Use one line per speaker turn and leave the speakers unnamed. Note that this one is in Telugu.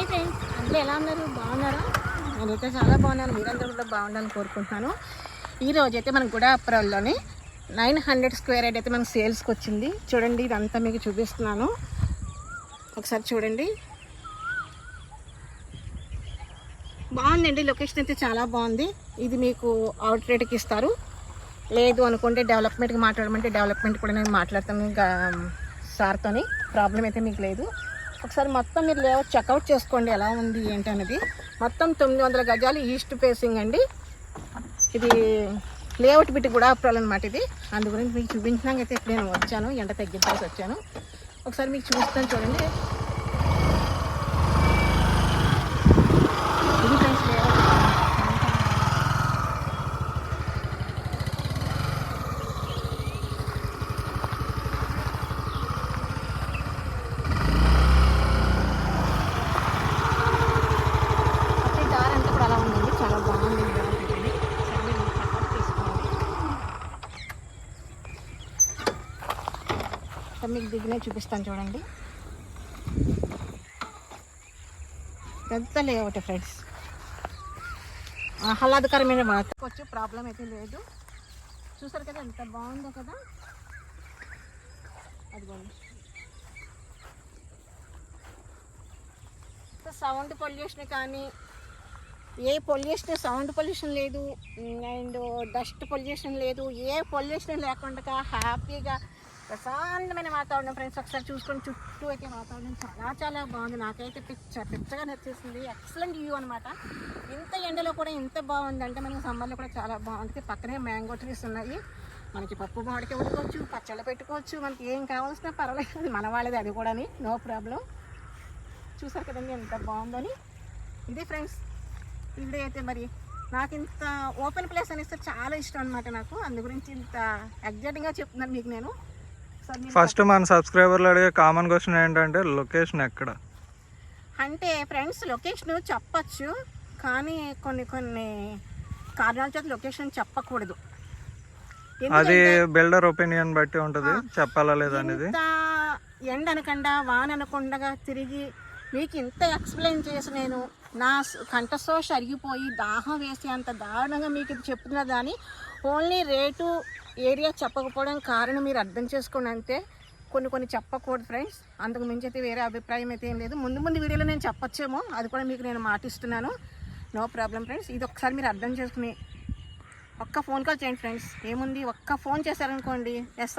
హాయ్ ఫ్రెండ్స్, అందరూ ఎలా ఉన్నారు? బాగున్నారా? నేనైతే చాలా బాగున్నాను. మీరందరూ కూడా బాగుండాలని కోరుకుంటున్నాను. ఈరోజు అయితే మన గుడాపురంలోని 900 స్క్వేర్ యార్డ్ అయితే మనకు సేల్స్కి వచ్చింది. చూడండి, ఇదంతా మీకు చూపిస్తున్నాను. ఒకసారి చూడండి, బాగుందండి. లొకేషన్ అయితే చాలా బాగుంది. ఇది మీకు అవుట్ రేట్కి ఇస్తారు. లేదు అనుకుంటే డెవలప్మెంట్కి మాట్లాడమంటే డెవలప్మెంట్ కూడా నేను మాట్లాడతాను సార్తోని. ప్రాబ్లం అయితే మీకు లేదు. ఒకసారి మొత్తం మీరు లేఅవుట్ చెక్అవుట్ చేసుకోండి, ఎలా ఉంది ఏంటి అనేది. మొత్తం 900 గజాలు ఈస్ట్ ఫేసింగ్ అండి. ఇది లేఅవుట్ బిట్ గుడాపురాలు అనమాట. ఇది అందు గురించి మీకు చూపించడానికైతే ఇప్పుడు నేను వచ్చాను, ఎండ తగ్గించాల్సి వచ్చాను. ఒకసారి మీకు చూపిస్తాను, చూడండి. ఇది ఫ్రెండ్స్ లేఅవుట్. మీకు దిగినే చూపిస్తాను, చూడండి. పెద్ద లేఅవుట్ ఫ్రెండ్స్, ఆహ్లాదకరమైన వచ్చే ప్రాబ్లం అయితే లేదు. చూసారు కదా ఎంత బాగుందో కదా. అదిగోండి, సౌండ్ పొల్యూషన్ కానీ ఏ పొల్యూషన్, సౌండ్ పొల్యూషన్ లేదు, అండ్ డస్ట్ పొల్యూషన్ లేదు, ఏ పొల్యూషన్ లేకుండా హ్యాపీగా ప్రశాంతమైన వాతావరణం ఫ్రెండ్స్. ఒకసారి చూసుకొని చుట్టూ అయితే వాతావరణం చాలా చాలా బాగుంది. నాకైతే పిచ్చగా నచ్చేసింది. ఎక్సలెంట్ వ్యూ అనమాట. ఇంత ఎండలో కూడా ఇంత బాగుందంటే మనకి సమ్మర్లో కూడా చాలా బాగుంటుంది. పక్కనే మ్యాంగో ట్రీస్ ఉన్నాయి. మనకి పప్పు మామిడికి వండుకోవచ్చు, పచ్చళ్ళు పెట్టుకోవచ్చు. మనకి ఏం కావాల్సిన పర్వాలేదు, మన వాళ్ళది అది కూడా, నో ప్రాబ్లం. చూసారు కదండి ఎంత బాగుందని. ఇది ఫ్రెండ్స్ వీడియో అయితే. మరి నాకు ఇంత ఓపెన్ ప్లేస్ అనేస్తే చాలా ఇష్టం అనమాట నాకు. అందు గురించి ఇంత ఎగ్జైటింగ్గా చెప్తున్నాను మీకు నేను.
ఫస్ట్ మన సబ్స్క్రైబర్లు అడిగే కామన్ క్వశ్చన్ ఏంటంటే లొకేషన్ ఎక్కడ
అంటే ఫ్రెండ్స్, లొకేషన్ చెప్పచ్చు కానీ కొన్ని కారణాల చేత లొకేషన్ చెప్పకూడదు.
అది బిల్డర్ ఒపీనియన్ బట్టి ఉంటుంది, చెప్పాలా లేదా అనేది.
ఎండ అనకుండా వాన అనకుండా తిరిగి మీకు ఇంత ఎక్స్ప్లెయిన్ చేసి నేను నా కంఠశోష అరిగిపోయి దాహం వేసి అంత దారుణంగా మీకు ఇది చెప్తున్నా కానీ ఓన్లీ రేటు ఏరియా చెప్పకపోవడం కారణం మీరు అర్థం చేసుకోండి అంతే. కొన్ని చెప్పకూడదు ఫ్రెండ్స్. అంతకు మించి అయితే వేరే అభిప్రాయం అయితే ఏం లేదు. ముందు వీడియోలో నేను చెప్పొచ్చేమో, అది కూడా మీకు నేను మాటిస్తున్నాను. No problem friends. ఇది ఒకసారి మీరు అర్థం చేసుకుని ఒక్క ఫోన్ కాల్ చేయండి ఫ్రెండ్స్. ఏముంది, ఒక్క ఫోన్ చేశారనుకోండి, ఎస్